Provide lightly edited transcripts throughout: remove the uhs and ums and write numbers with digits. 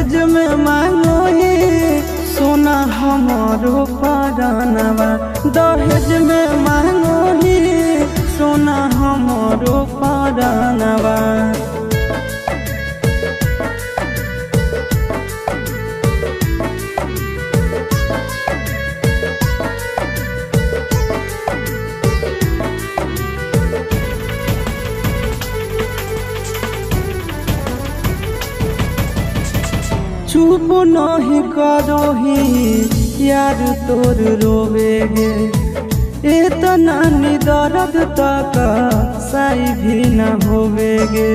दहेज में मांगो ही सोना हमारो परानवा। दहेज में मांगो ही सोना हमारो परानवा। चुप नहीं करो ही यार तोर रोवेगे। इतना नी दर्द तक सही भी न होवेगे।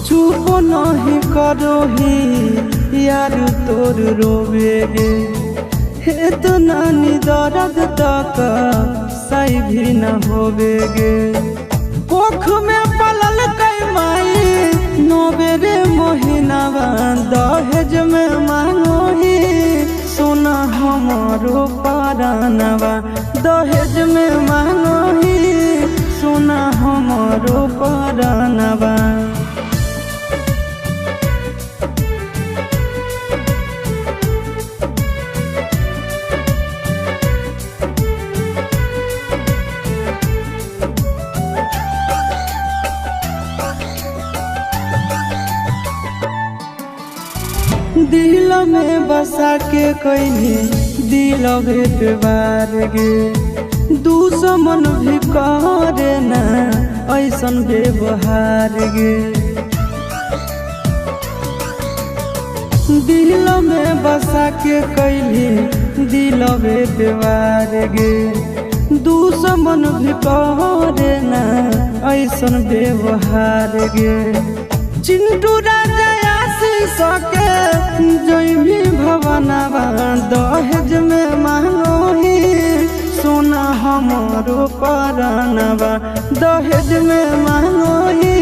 चुप नहीं करो ही यार तोर रोवेगे। इतना नी दर्द तक सही भी न होवेगे। कोख में पलल कई माई नोबेरे महीनावा। दहेज में मांगो ही सोना हमारो परानवा। दहेज में मांगो ही सोना हमारो परानवा। दिल में बसा के कहीं दिल भेटवार गे। दुश्मन भी करे ना ऐसन व्यवहार गे। दिल में बसा के कहीं दिल भेटवार गे। दुश्मन भी करे ना ऐसन व्यवहार गे। चिंटू राजा सके जय भी भवनवा। दहेज में मांगो ही सोना हमारो परानवा। दहेज में मांगो ही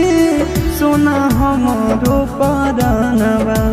सोना हमारो परानवा।